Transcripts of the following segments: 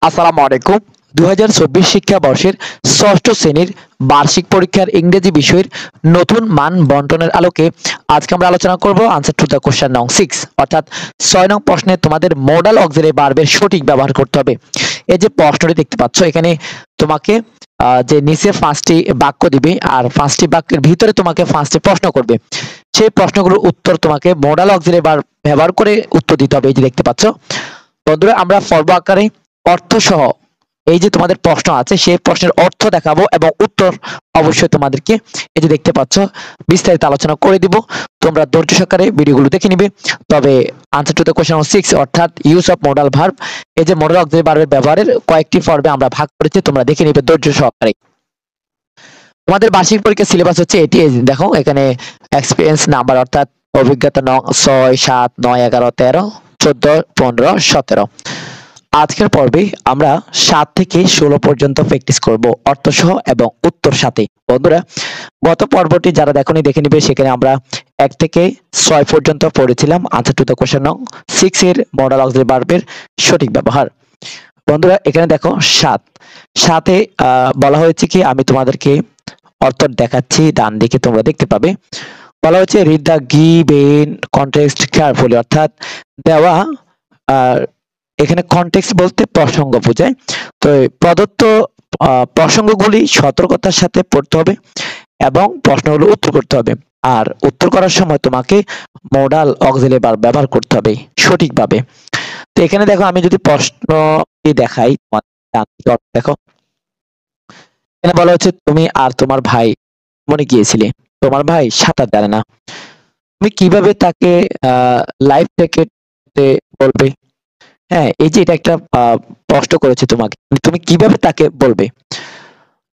আসসালামু আলাইকুম। ২০২৪ শিক্ষাবর্ষের ষষ্ঠ শ্রেণীর বার্ষিক পরীক্ষার ইংরেজি বিষয়ের নতুন মান বন্টনের আলোকে আজকে আমরা আলোচনা করব আনসার টু দ্য কোশ্চেন নং 6, অর্থাৎ ৬ নং প্রশ্নে তোমাদের মডাল অক্সিলারি ভার্বের সঠিক ব্যবহার করতে হবে। এই যে প্রশ্নটি দেখতে পাচ্ছ, এখানে তোমাকে যে নিচে ৫টি বাক্য দিবে আর ৫টি বাক্যের ভিতরে তোমাকে ৫টি প্রশ্ন করবে। সেই প্রশ্নগুলোর উত্তর তোমাকে মডাল অক্সিলারি ভার্ব ব্যবহার করে উত্তর দিতে হবে। এই যে দেখতে পাচ্ছ বন্ধুরা, আমরা পর্ব আকারে অর্থ সহ এই যে তোমাদের প্রশ্ন আছে সেই প্রশ্নের অর্থ দেখাবো এবং উত্তর অবশ্যই তোমাদেরকে এই যে দেখতে পাচ্ছ বিস্তারিত আলোচনা করে দিব। তোমরা ধৈর্য সহকারে ভিডিওগুলো দেখে নিবে। তবে আনসার টু দ্য কোশ্চেন 6 অর্থাৎ ইউজ অফ মডাল ভার্ব, এই যে মডাল অক্সিলারি ভার্বের ব্যবহারের কয়েকটি পর্বে আমরা ভাগ করেছি, তোমরা দেখে নিবে ধৈর্য সহকারে। তোমাদের বার্ষিক পরীক্ষার সিলেবাস হচ্ছে এটি। দেখো এখানে এক্সপিরিয়েন্স নাম্বার অর্থাৎ অভিজ্ঞতা নং 6, 7, 9, 11, 13, 14, 15, 17। আজকের পর্বে আমরা 7 থেকে 16 পর্যন্ত প্র্যাকটিস করব অর্থ সহ এবং উত্তর সাথে। বন্ধুরা, গত পর্বটি যারা দেখোনি দেখে নিবে। সেখানে আমরা 1 থেকে 6 পর্যন্ত পড়েছিলাম আনসার টু দ্য কোশ্চেন নং 6 এর মডাল অক্সিলারি ভার্বের সঠিক ব্যবহার। বন্ধুরা, এখানে দেখো 7 বলা হয়েছে কি, আমি তোমাদেরকে অর্থ দেখাচ্ছি, ডান দিকে তোমরা দেখতে পাবে। বলা হচ্ছে read the given context carefully, অর্থাৎ দেওয়া এখানে কনটেক্সট বলতে প্রসঙ্গ বোঝায়। তো প্রদত্ত প্রসঙ্গগুলি সতর্কতার সাথে পড়তে হবে এবং প্রশ্নগুলো উত্তর করতে হবে। আর উত্তর করার সময় তোমাকে মডাল অক্সিলারি ভার্ব ব্যবহার করতে হবে সঠিকভাবে। তো এখানে দেখো, আমি যদি প্রশ্নটি দেখাই, দেখো এখানে বলা হচ্ছে তুমি আর তোমার ভাই মনে গিয়েছিলে, তোমার ভাই সাঁতার জানে না, তুমি কিভাবে তাকে লাইফ জ্যাকেট বলবে? হ্যাঁ, এই যে এটা একটা প্রশ্ন করেছে তোমাকে, তুমি কিভাবে তাকে বলবে?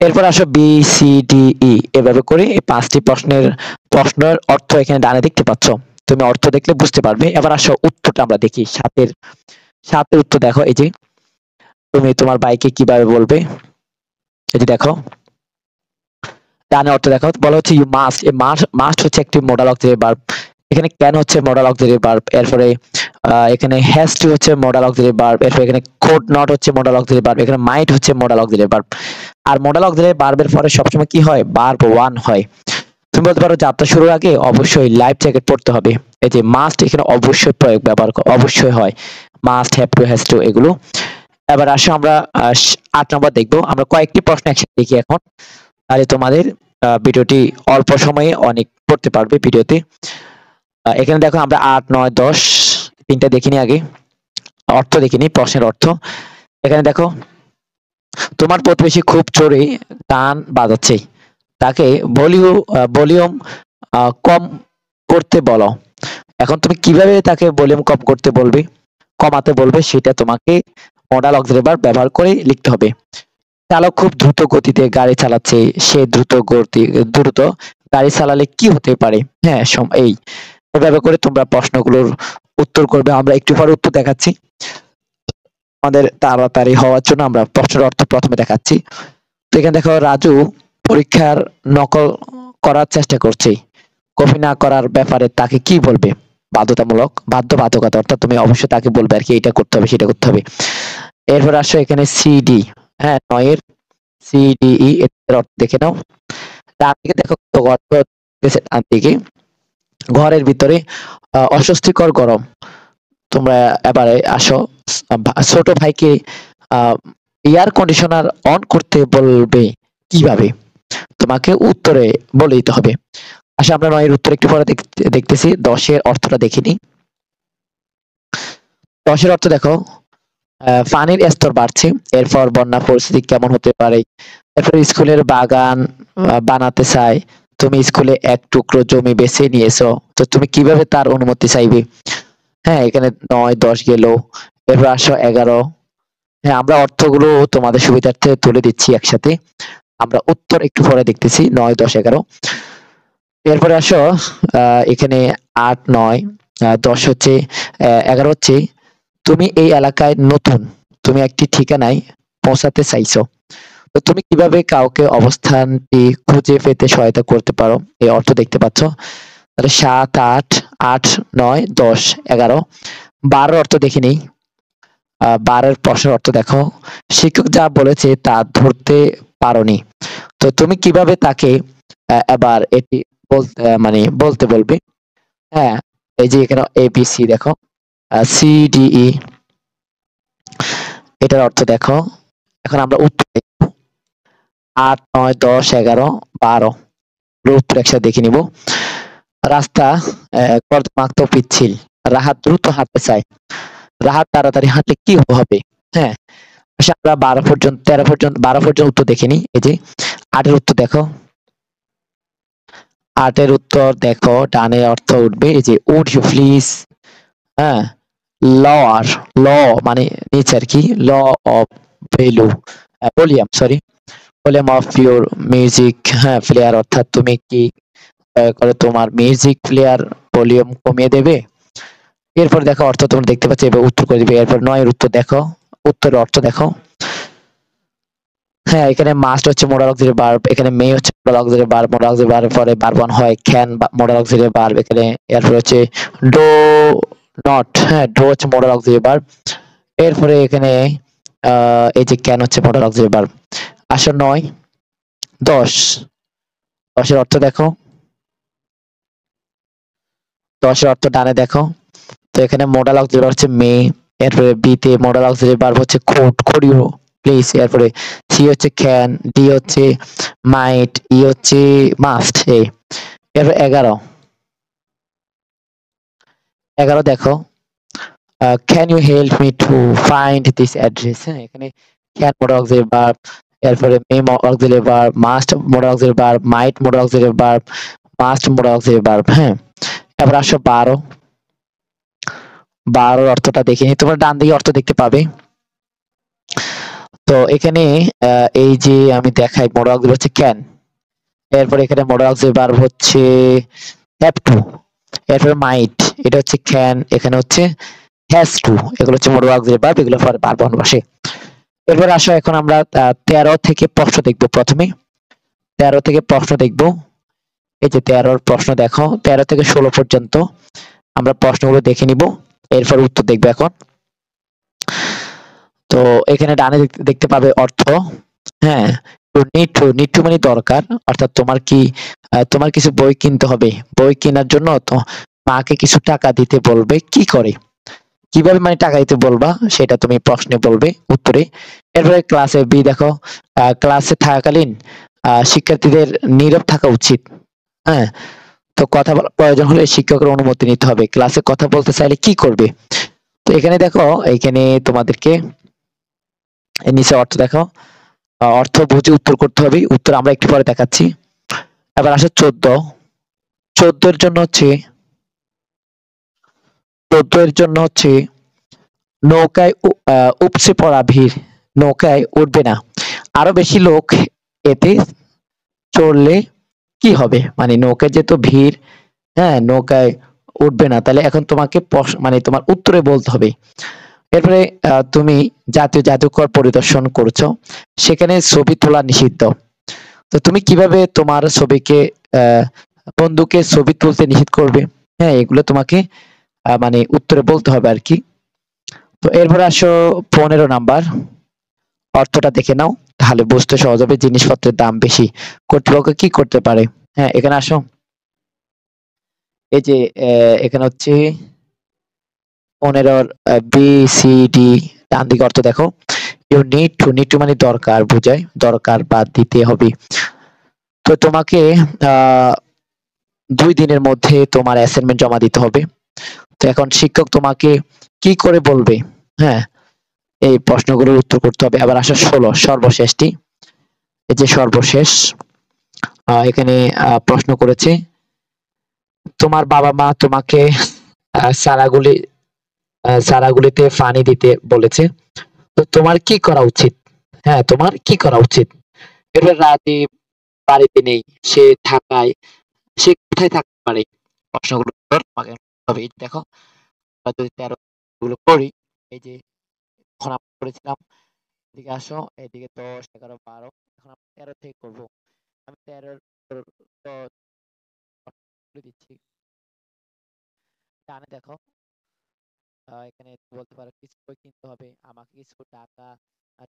এরপর আসো বি সি ডি ই, এভাবে করে এই 5টি প্রশ্নের অর্থ এখানে ডানে দেখতে পাচ্ছ। তুমি অর্থ দেখলে বুঝতে পারবে। এবার আসো উত্তরটা আমরা দেখি। 7-এর উত্তর দেখো, এই যে তুমি তোমার ভাইকে কিভাবে বলবে, এই যে দেখো ডানে অর্থ দেখো। বলা হচ্ছে ইউ মাস্ট, মাস্ট হচ্ছে একটি মডাল অক্সিলারি ভার্ব। এখানে ক্যান হচ্ছে মডাল অক্সিলারি ভার্ব। এরপরে এখানে হ্যাজ টু হচ্ছে মডাল অক্সিলারি ভার্ব। এরপর এখানে কোড নট হচ্ছে মডাল অক্সিলারি ভার্ব। এখানে মাইট হচ্ছে মডাল অক্সিলারি ভার্ব। আর মডাল অক্সিলারি ভার্বের পরে সবসময় কি হয়? ভার্ব 1 হয়। তুমি বলতে পারো যাত্রা শুরুর আগে অবশ্যই লাইফ জ্যাকেট পড়তে হবে। এই যে মাস্ট, এখানে অবশ্যই প্রয়োগ ব্যবহার অবশ্যই হয়। Must, have to, has to, এগুলো। এবার আসো আমরা 8 নম্বর দেখবো। আমরা কয়েকটি প্রশ্ন একসাথে দেখি এখন, তাহলে তোমাদের ভিডিওটি অল্প সময়ে অনেক পড়তে পারবে ভিডিওতে। এখানে দেখো আমরা 8, 9, 10 তিনটা দেখিনি, আগে অর্থ দেখিনি, প্রশ্নের অর্থ। এখানে দেখো, তোমার প্রতিবেশী খুব জোরে গান বাজাচ্ছে, তাকে ভলিউম কম করতে বলো। এখন তুমি কিভাবে তাকে ভলিউম কম করতে বলবে, কমাতে বলবে, সেটা তোমাকে মডাল অক্সিলারি ভার্ব ব্যবহার করে লিখতে হবে। চালক খুব দ্রুত গতিতে গাড়ি চালাচ্ছে, সে দ্রুত গাড়ি চালালে কি হতে পারে? হ্যাঁ, এভাবে করে তোমরা প্রশ্নগুলোর উত্তর করবে। আমরা একটু পরে উত্তর দেখাচ্ছি, আমাদের তাড়াতাড়ি হওয়ার জন্য আমরা প্রশ্নের অর্থ প্রথমে দেখাচ্ছি। তো এখানে দেখো, রাজু পরীক্ষার নকল করার চেষ্টা করছে, কপি না করার ব্যাপারে তাকে কি বলবে? বাধ্যবাধকতা, অর্থাৎ তুমি অবশ্যই তাকে বলবে আর কি, এটা করতে হবে সেটা করতে হবে। এরপর আসো এখানে সিডি, হ্যাঁ 9 এর সিডিই এর অর্থ দেখে নাও। ডান দিকে দেখো, ডান দিকে ঘরের ভিতরে অস্বস্তিকর গরম। তোমরা এবারে আসো, ছোট ভাইকে এয়ার কন্ডিশনার অন করতে বলবে কিভাবে? তোমাকে উত্তরে বলে দিতে হবে। আসলে আমরা 9 এর উত্তর একটু পরে দেখতেছি। 10 এর অর্থটা দেখিনি। 10 এর অর্থ দেখো, পানির স্তর বাড়ছে, এরপর বন্যা পরিস্থিতি কেমন হতে পারে? এরপর স্কুলের বাগান বানাতে চায়, তুমি স্কুলে এক টুকরো জমি বেছে নিয়েছো, তো তুমি কিভাবে তার অনুমতি চাইবে? হ্যাঁ, এখানে 9, 10 গেল। এরপর আসো 11। হ্যাঁ, আমরা অর্থগুলো তোমাদের সুবিধার্থে তুলে দিচ্ছি একসাথে, আমরা উত্তর একটু পরে দেখতেছি। 9, 10, 11। এরপরে আসো এখানে 8, 9, 10 হচ্ছে, 11 হচ্ছে, তুমি এই এলাকায় নতুন, তুমি একটি ঠিকানায় পৌঁছাতে চাইছো, তো তুমি কিভাবে কাউকে অবস্থানটি খুঁজে পেতে সহায়তা করতে পারো? এই অর্থ দেখতে পাচ্ছ। তাহলে 7, 8, 8, 9, 10, 11। 12 অর্থ দেখে নেই। 12 প্রশ্নের অর্থ দেখো, শিক্ষক যা বলেছে তা ধরতে পারোনি, তো তুমি কিভাবে তাকে এবার এটি বলতে মানে বলতে বলবে? হ্যাঁ, এই যে এখানে ABC দেখো, CDE, এটার অর্থ দেখো। এখন আমরা উত্তর দেখব। 8, 9, 10, 11, 12 উত্তর একসাথে দেখে নিব। রাস্তা কর্দমাক্ত পিচ্ছিল, রাহাত দ্রুত হাঁটতে চায়, রাহাত তাড়াতাড়ি হাঁটলে কি হবে? হ্যাঁ, আচ্ছা, আমরা 12 পর্যন্ত 13 পর্যন্ত 12 পর্যন্ত উত্তর দেখে নিই। এই যে 8 এর উত্তর দেখো, 8 এর উত্তর দেখো, ডানে অর্থ উঠবে এই যে উড ইউ প্লিজ। হ্যাঁ, লওয়ার, ল মানে নিচে আর কি, low of value, volume, sorry, volume of your music, হ্যাঁ প্লেয়ার, অর্থাৎ তুমি কি করে তোমার মিউজিক প্লেয়ার ভলিউম কমিয়ে দেবে? এরপর দেখো অর্থ তোমরা দেখতে পাচ্ছ, এবার উত্তর করে দিবে। এরপর 9 এর উত্তর দেখো, উত্তরের অর্থ দেখো। হ্যাঁ, এখানে মাস্ট হচ্ছে মোডাল অক্সিলারি ভার্ব, এখানে মে হচ্ছে modal auxiliary verb, modal auxiliary ভার্বের পরে ভার্ব ওয়ান হয় ক্যান, মোডাল অক্সিলারি ভার্ব এখানে। এরপর হচ্ছে ডো নট, হ্যাঁ ডো হচ্ছে মোডাল অক্সিলারি ভার্ব। এরপরে এখানে এই যে ক্যান হচ্ছে মোডাল অক্সিলারি ভার্ব। আসো 9, 10, 10 এর অর্থ দেখো, 10 এর অর্থ ডানে দেখো। তো এখানে মোডাল অক্সিলারি ভার্ব হচ্ছে মে, এরপরে বি তে মোডাল অক্সিলারি ভার্ব হচ্ছে কোড, করিও প্লিজ। এরপরে সি হচ্ছে ক্যান, ডি হচ্ছে মাইট, ই হচ্ছে মাস্ট। এরপর 11, 11 দেখো, can you help me to find this address. হ্যাঁ, এখানে ক্যান মোডাল অক্সিলারি ভার্ব, এরপরে may modal auxiliary verb, must modal auxiliary verb, might modal auxiliary verb, must modal auxiliary verb. হ্যাঁ, এবার আসো 12, 12 অর্থটা দেখে নি, তোমরা ডান দিকে অর্থ দেখতে পাবে। তো এখানে এই যে আমি দেখাই, মোডাল অক্সিলারি হচ্ছে ক্যান, এরপর এখানে মোডাল অক্সিলারি ভার্ব হচ্ছে হ্যাভ টু, এরপর মাইট, এটা হচ্ছে ক্যান, এখানে হচ্ছে হ্যাজ টু, এগুলো হচ্ছে মোডাল অক্সিলারি ভার্ব, এগুলো পরে ভার্ব ওয়ান বসে। এরপর আসো এখন আমরা 13 থেকে প্রশ্ন দেখব। প্রথমে 13 থেকে প্রশ্ন দেখব। এই যে 13 প্রশ্ন দেখো, 13 থেকে 16 পর্যন্ত আমরা প্রশ্নগুলো দেখে নিব, এরপর উত্তর দেখবো এখন। তো এখানে ডানে দেখতে পাবে অর্থ। হ্যাঁ, তো নিড টু মানে দরকার, অর্থাৎ তোমার কি তোমার কিছু বই কিনতে হবে, বই কেনার জন্য তো মাকে কিছু টাকা দিতে বলবে, কি করে, কিভাবে মানে টাকা দিতে বলবা সেটা তুমি প্রশ্নে বলবে উত্তরে। এরপরে ক্লাসে বি দেখো, ক্লাসে থাকাকালীন শিক্ষার্থীদের নীরব থাকা উচিত। হ্যাঁ, তো কথা বলার প্রয়োজন হলে শিক্ষকের অনুমতি নিতে হবে, ক্লাসে কথা বলতে চাইলে কি করবে? তো এখানে দেখো, এখানে তোমাদেরকে এর নিচে অর্থ দেখো, অর্থ বুঝে উত্তর করতে হবে, উত্তর আমরা একটু পরে দেখাচ্ছি। এবার আসে 14, 14 এর জন্য হচ্ছে, 14 এর জন্য হচ্ছে নৌকায় উপচে পড়া ভিড়, নৌকায় উঠবে না, আরো বেশি লোক এতে চড়লে কি হবে? মানে নৌকায় যেহেতু ভিড়, হ্যাঁ নৌকায় উঠবে না, তাহলে এখন তোমাকে মানে তোমার উত্তরে বলতে হবে। এরপরে তুমি জাতীয় জাদুঘর পরিদর্শন করছো, সেখানে ছবি তোলা নিষিদ্ধ, তো তুমি কিভাবে তোমার ছবিকে আহ বন্ধুকে ছবি তুলতে নিষেধ করবে? হ্যাঁ, এগুলো তোমাকে মানে উত্তরে বলতে হবে আর কি। তো এরপর আসো 15 নাম্বার, অর্থটা দেখে নাও, তাহলে বুঝতে সহজ হবে। জিনিসপত্রের দাম বেশি, কর্তৃপক্ষ কি করতে পারে? হ্যাঁ, এখানে আসো, এই যে এখানে হচ্ছে 15 BCD, ডান দিকে অর্থ দেখো, ইউ নিড টু মানে দরকার বোঝায়, দরকার বা দিতে হবে। তো তোমাকে আহ 2 দিনের মধ্যে তোমার অ্যাসাইনমেন্ট জমা দিতে হবে। তো এখন শিক্ষক তোমাকে কি করে বলবে? হ্যাঁ, এই প্রশ্নগুলোর উত্তর করতে হবে। আবার আসো 16, সর্বশেষটি, এই যে সর্বশেষ, এখানে প্রশ্ন করেছে, তোমার বাবা মা তোমাকে চারাগুলি চারাগুলিতে পানি দিতে বলেছে, তো তোমার কি করা উচিত? হ্যাঁ, তোমার কি করা উচিত? এবার রাজীব বাড়িতে নেই, সে ঢাকায়, সে কোথায় থাকতে পারে? প্রশ্নগুলো উত্তর তোমাকে হবে। এই দেখো, আমরা যদি 13 গুলো করি, এই যে এখন আমরা করেছিলাম, এদিকে আসো, এদিকে 10, 11, 12, এখন আমরা 13 থেকে করবো। আমি 13 দিচ্ছি, ডানে দেখো, এখানে বলতে পারো কিছু বই কিনতে হবে, আমাকে কিছু টাকা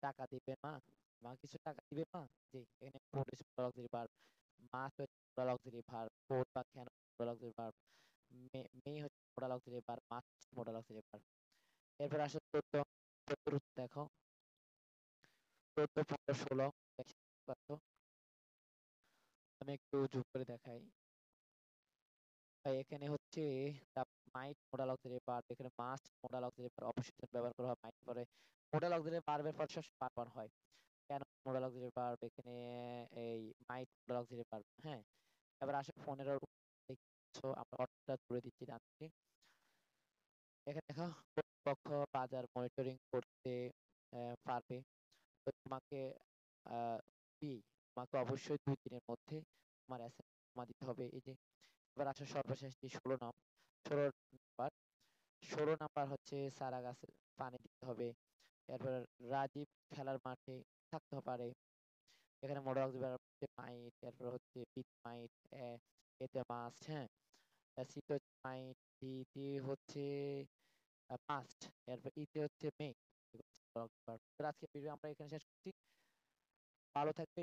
টাকা দিবে মা, আমাকে কিছু টাকা দিবে মা। জি, এখানে food is plural auxiliary verb, মাছ হচ্ছে plural auxiliary verb, ফুড বা ক্যান plural auxiliary verb, মে হচ্ছে plural auxiliary verb, মাছ হচ্ছে plural auxiliary verb। এরপর আসো 14, 14 উত্তর দেখো, 14, 15, 16 দেখতে পাচ্ছ। আমি একটু জুম করে দেখাই। এখানে হচ্ছে মাইট মোডাল অক্সিলারি ভার্ব, এখানে মাস্ট মোডাল অক্সিলারি ভার্ব, অবশ্যই ব্যবহার করা হয় মাইট পরে। মোডাল অক্সিলারি ভার্বের পর সবসময় ভার্ব ওয়ান হয়। কেন মোডাল অক্সিলারি ভার্ব এখানে এই মাইট মোডাল অক্সিলারি ভার্ব। হ্যাঁ, এবার আসে 15 দেখছো, আমরা অর্থটা তুলে দিচ্ছি ডান দিকে। এখানে দেখো, কর্তৃপক্ষ বাজার মনিটরিং করতে পারবে। তো তোমাকে আহ কি তোমাকে অবশ্যই 2 দিনের মধ্যে তোমার অ্যাসাইনমেন্ট জমা দিতে হবে। এই যে এবার আসো সর্বশেষ 16 নাম্বার, 16 নাম্বার হচ্ছে চারা গাছে পানি দিতে হবে। এরপর রাজীব খেলার মাঠে থাকতে পারে। এখানে মোডাল অক্সিলারি ভার্ব হচ্ছে মাইট, এরপর হচ্ছে বিট মাইট, এতে মাছ। হ্যাঁ, সিতে হচ্ছে মাইট, ডিতে হচ্ছে মাস্ট, এরপর ইতে হচ্ছে মে। আজকে ভিডিও আমরা এখানে শেষ করছি। ভালো থাকবে।